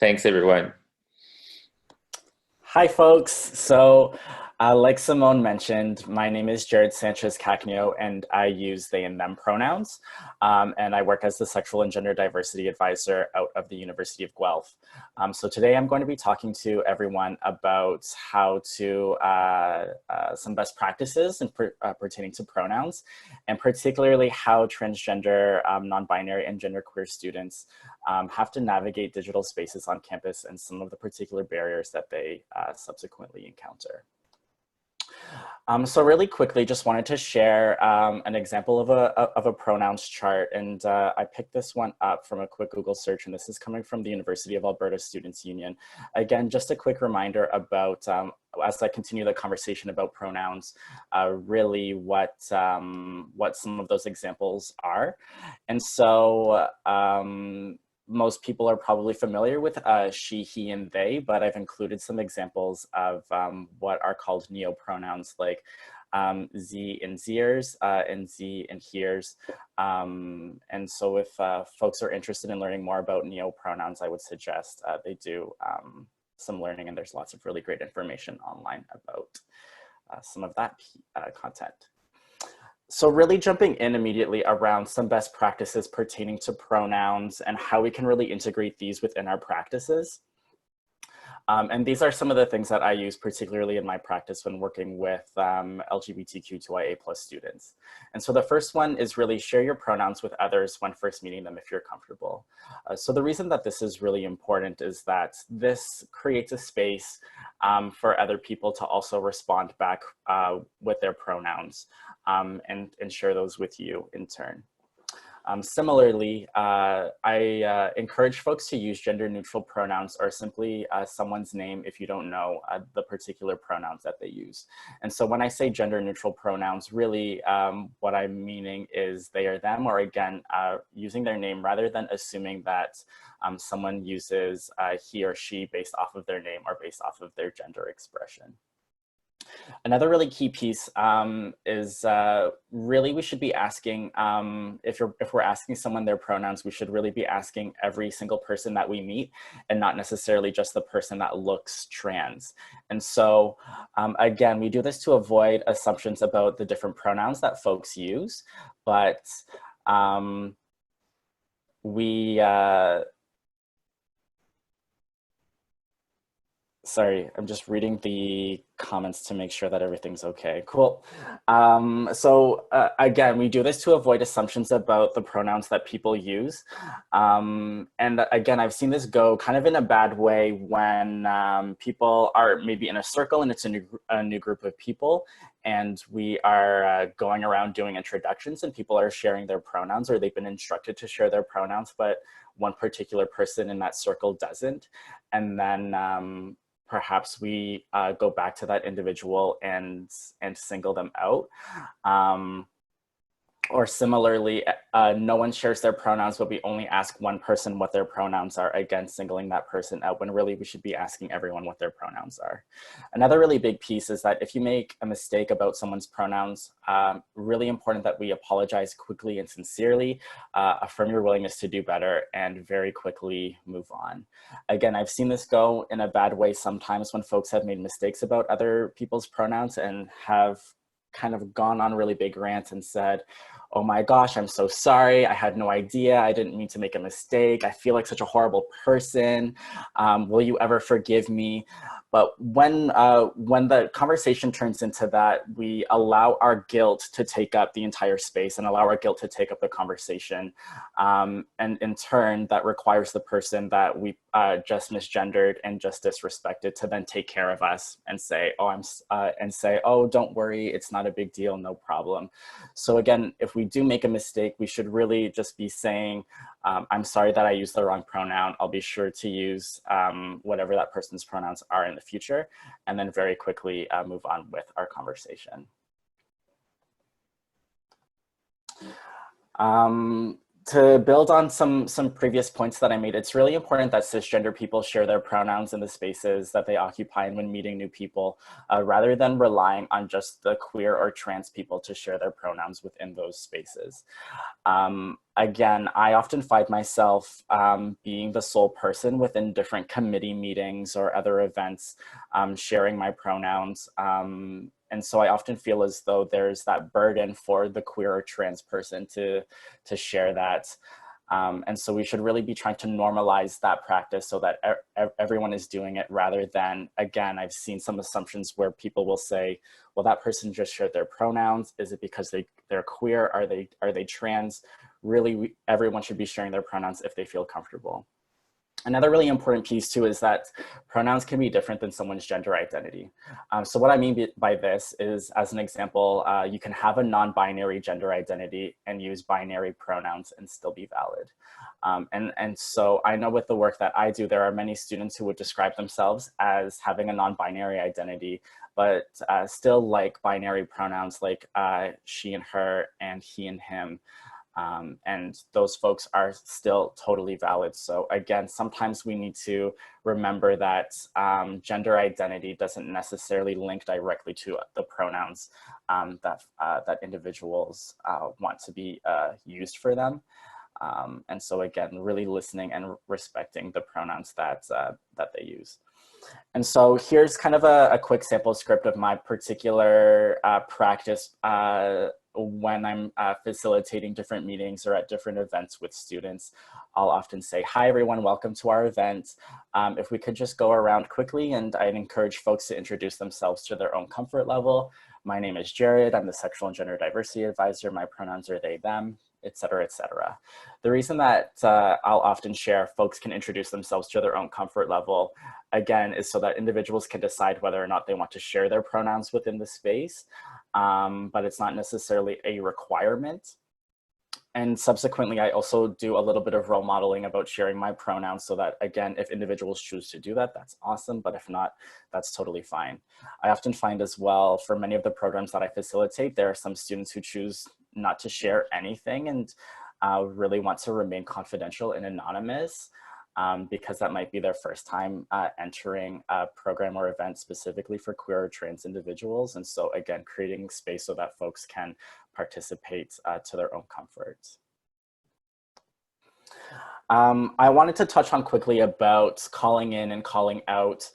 Thanks, everyone. Hi, folks. Like Simone mentioned, my name is Jared Sanchez-Cacnio, and I use they and them pronouns. And I work as the Sexual and Gender Diversity Advisor out of the University of Guelph. So today I'm going to be talking to everyone about how to, some best practices pertaining to pronouns, and particularly how transgender, non-binary, and genderqueer students have to navigate digital spaces on campus and some of the particular barriers that they subsequently encounter. So really quickly, just wanted to share an example of a pronouns chart. And I picked this one up from a quick Google search, and this is coming from the University of Alberta Students' Union. Again, just a quick reminder about, as I continue the conversation about pronouns, really what some of those examples are. And so, most people are probably familiar with she, he, and they, but I've included some examples of what are called neopronouns, like sie and ziers and sie and heers. And so if folks are interested in learning more about neopronouns, I would suggest they do some learning, and there's lots of really great information online about some of that content. So really jumping in immediately around some best practices pertaining to pronouns and how we can really integrate these within our practices. And these are some of the things that I use particularly in my practice when working with LGBTQ2IA+ students. And so the first one is really share your pronouns with others when first meeting them if you're comfortable. So the reason that this is really important is that this creates a space for other people to also respond back with their pronouns and share those with you in turn. Similarly, I encourage folks to use gender neutral pronouns or simply someone's name if you don't know the particular pronouns that they use. And so when I say gender neutral pronouns, really what I'm meaning is they or them, or again, using their name rather than assuming that someone uses he or she based off of their name or based off of their gender expression. Another really key piece is really we should be asking, if we're asking someone their pronouns, we should really be asking every single person that we meet and not necessarily just the person that looks trans. And so again, we do this to avoid assumptions about the different pronouns that folks use, but sorry, I'm just reading the comments to make sure that everything's okay. Cool. Again, we do this to avoid assumptions about the pronouns that people use. And again, I've seen this go kind of in a bad way when people are maybe in a circle and it's a new group of people, and we are going around doing introductions and people are sharing their pronouns, or they've been instructed to share their pronouns, but one particular person in that circle doesn't. And then perhaps we go back to that individual and single them out. Or similarly, no one shares their pronouns, but we only ask one person what their pronouns are, again, singling that person out, when really we should be asking everyone what their pronouns are. Another really big piece is that if you make a mistake about someone's pronouns, really important that we apologize quickly and sincerely, affirm your willingness to do better, and very quickly move on. Again, I've seen this go in a bad way sometimes when folks have made mistakes about other people's pronouns and have kind of gone on really big rants and said, oh my gosh, I'm so sorry. I had no idea. I didn't mean to make a mistake. I feel like such a horrible person. Will you ever forgive me? But when the conversation turns into that, we allow our guilt to take up the entire space and allow our guilt to take up the conversation. And in turn, that requires the person that we just misgendered and just disrespected to then take care of us and say, oh, don't worry, it's not a big deal, no problem. So again, if we do make a mistake, we should really just be saying, I'm sorry that I used the wrong pronoun. I'll be sure to use whatever that person's pronouns are in the future, and then very quickly move on with our conversation. To build on some previous points that I made, it's really important that cisgender people share their pronouns in the spaces that they occupy and when meeting new people, rather than relying on just the queer or trans people to share their pronouns within those spaces. Again, I often find myself being the sole person within different committee meetings or other events, sharing my pronouns. And so I often feel as though there's that burden for the queer or trans person to share that. And so we should really be trying to normalize that practice so that everyone is doing it, rather than, again, I've seen some assumptions where people will say, well, that person just shared their pronouns. Is it because they're queer? Are they trans? Really, everyone should be sharing their pronouns if they feel comfortable. Another really important piece too is that pronouns can be different than someone's gender identity. So what I mean by this is, as an example, you can have a non-binary gender identity and use binary pronouns and still be valid. And so I know with the work that I do, there are many students who would describe themselves as having a non-binary identity, but still like binary pronouns like she and her and he and him. And those folks are still totally valid. So again, sometimes we need to remember that gender identity doesn't necessarily link directly to the pronouns that individuals want to be used for them. And so again, really listening and respecting the pronouns that they use. And so here's kind of a quick sample script of my particular practice when I'm facilitating different meetings or at different events with students. I'll often say, hi everyone, welcome to our event. If we could just go around quickly, and I'd encourage folks to introduce themselves to their own comfort level. My name is Jared, I'm the Sexual and Gender Diversity Advisor. My pronouns are they, them, et cetera, et cetera. The reason that I'll often share folks can introduce themselves to their own comfort level, again, is so that individuals can decide whether or not they want to share their pronouns within the space, but it's not necessarily a requirement. And subsequently, I also do a little bit of role modeling about sharing my pronouns so that, again, if individuals choose to do that, that's awesome. But if not, that's totally fine. I often find as well, for many of the programs that I facilitate, there are some students who choose not to share anything and really want to remain confidential and anonymous, because that might be their first time entering a program or event specifically for queer or trans individuals. And so again, creating space so that folks can participate to their own comfort. I wanted to touch on quickly about calling in and calling out,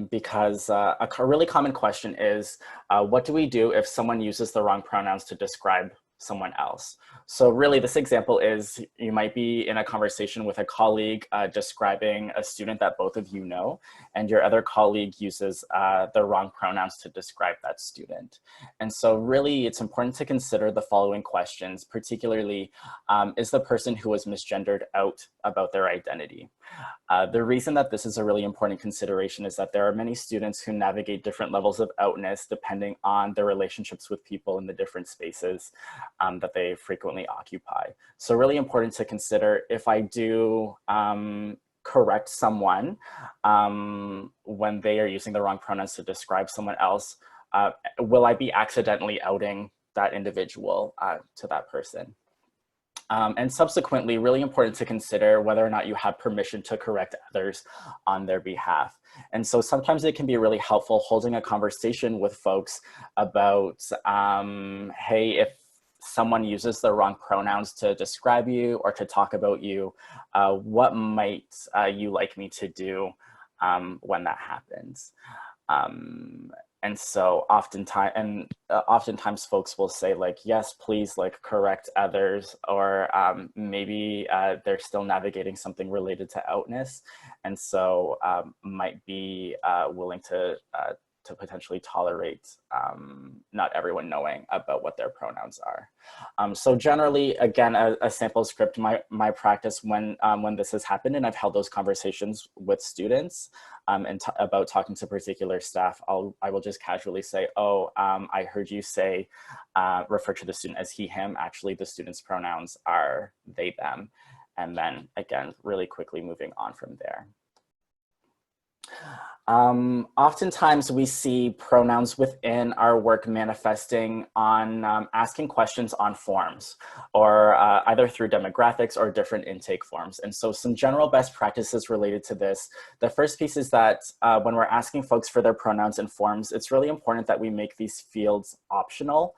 because a really common question is, what do we do if someone uses the wrong pronouns to describe someone else? So really this example is, you might be in a conversation with a colleague describing a student that both of you know, and your other colleague uses the wrong pronouns to describe that student. And so really it's important to consider the following questions, particularly, is the person who was misgendered out about their identity? The reason that this is a really important consideration is that there are many students who navigate different levels of outness depending on their relationships with people in the different spaces that they frequently occupy. So really important to consider, if I do correct someone when they are using the wrong pronouns to describe someone else, will I be accidentally outing that individual to that person? And subsequently, really important to consider whether or not you have permission to correct others on their behalf. And so sometimes it can be really helpful holding a conversation with folks about, hey, if someone uses the wrong pronouns to describe you or to talk about you, what might you like me to do when that happens? And so oftentimes folks will say like, yes, please like correct others, or maybe they're still navigating something related to outness. And so might be willing to potentially tolerate not everyone knowing about what their pronouns are. So generally, again, a sample script, my practice when this has happened, and I've held those conversations with students and about talking to particular staff, I will just casually say, oh, I heard you say, refer to the student as he, him. Actually, the student's pronouns are they, them. And then again, really quickly moving on from there. Oftentimes we see pronouns within our work manifesting on asking questions on forms or either through demographics or different intake forms. And so some general best practices related to this. The first piece is that when we're asking folks for their pronouns and forms, it's really important that we make these fields optional.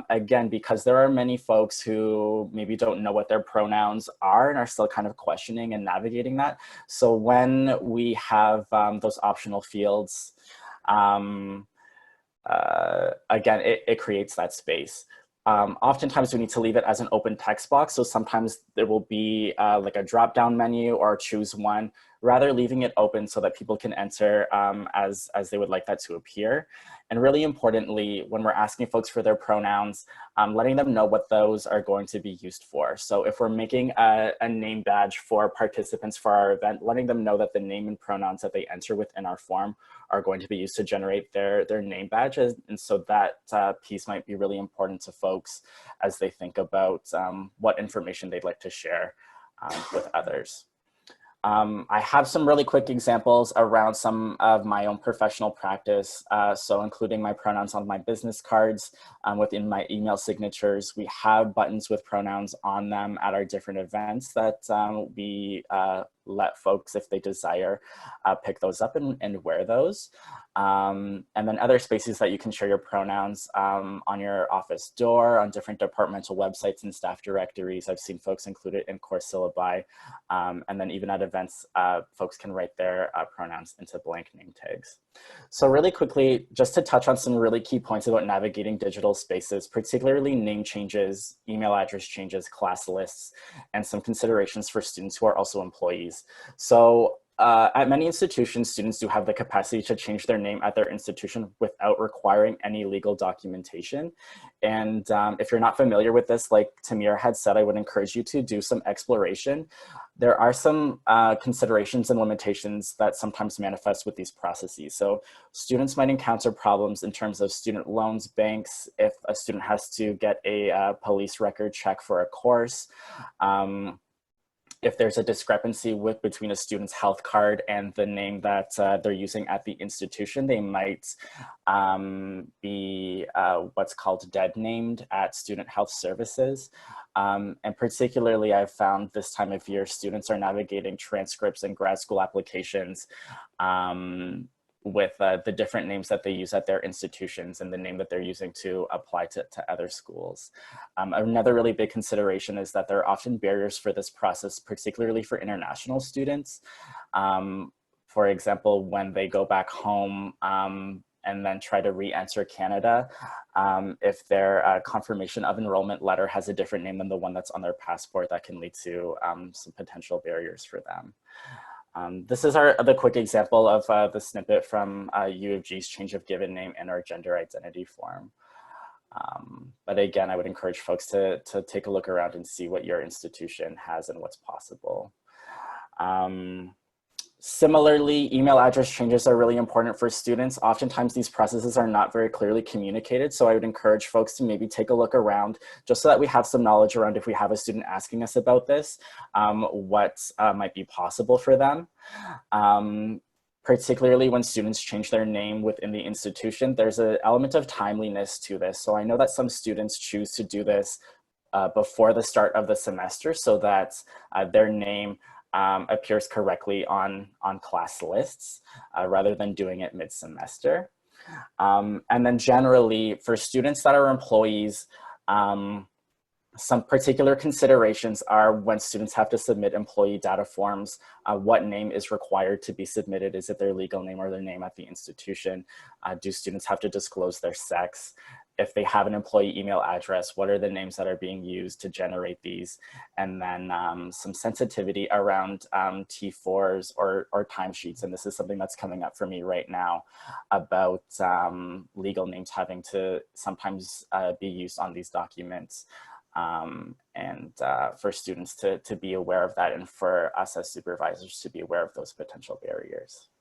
Again, because there are many folks who maybe don't know what their pronouns are and are still kind of questioning and navigating that. So when we have those optional fields, again, it creates that space. Oftentimes we need to leave it as an open text box. So sometimes there will be like a drop-down menu or choose one, rather leaving it open so that people can enter as they would like that to appear. And really importantly, when we're asking folks for their pronouns, letting them know what those are going to be used for. So if we're making a name badge for participants for our event, letting them know that the name and pronouns that they enter within our form are going to be used to generate their name badges. And so that piece might be really important to folks as they think about what information they'd like to share with others. I have some really quick examples around some of my own professional practice, so including my pronouns on my business cards, within my email signatures. We have buttons with pronouns on them at our different events that we let folks, if they desire, pick those up and wear those. And then other spaces that you can share your pronouns on your office door, on different departmental websites and staff directories. I've seen folks include it in course syllabi. And then even at events, folks can write their pronouns into blank name tags. So really quickly, just to touch on some really key points about navigating digital spaces, particularly name changes, email address changes, class lists, and some considerations for students who are also employees. So at many institutions, students do have the capacity to change their name at their institution without requiring any legal documentation. And if you're not familiar with this, like Tamir had said, I would encourage you to do some exploration. There are some considerations and limitations that sometimes manifest with these processes. So students might encounter problems in terms of student loans, banks, if a student has to get a police record check for a course. If there's a discrepancy between a student's health card and the name that they're using at the institution, they might be what's called dead named at Student Health Services. And particularly, I've found this time of year, students are navigating transcripts and grad school applications with the different names that they use at their institutions and the name that they're using to apply to other schools. Another really big consideration is that there are often barriers for this process, particularly for international students. For example, when they go back home and then try to re-enter Canada, if their confirmation of enrollment letter has a different name than the one that's on their passport, that can lead to some potential barriers for them. This is the quick example of the snippet from U of G's change of given name and our gender identity form. But again, I would encourage folks to take a look around and see what your institution has and what's possible. Similarly, email address changes are really important for students. Oftentimes these processes are not very clearly communicated. So I would encourage folks to maybe take a look around just so that we have some knowledge around, if we have a student asking us about this, what might be possible for them. Particularly when students change their name within the institution, there's an element of timeliness to this. So I know that some students choose to do this before the start of the semester so that their name appears correctly on class lists rather than doing it mid-semester. And then generally for students that are employees, some particular considerations are when students have to submit employee data forms, what name is required to be submitted? Is it their legal name or their name at the institution? Do students have to disclose their sex? If they have an employee email address, what are the names that are being used to generate these? And then some sensitivity around T4s or timesheets. And this is something that's coming up for me right now about legal names having to sometimes be used on these documents. And for students to be aware of that, and for us as supervisors to be aware of those potential barriers.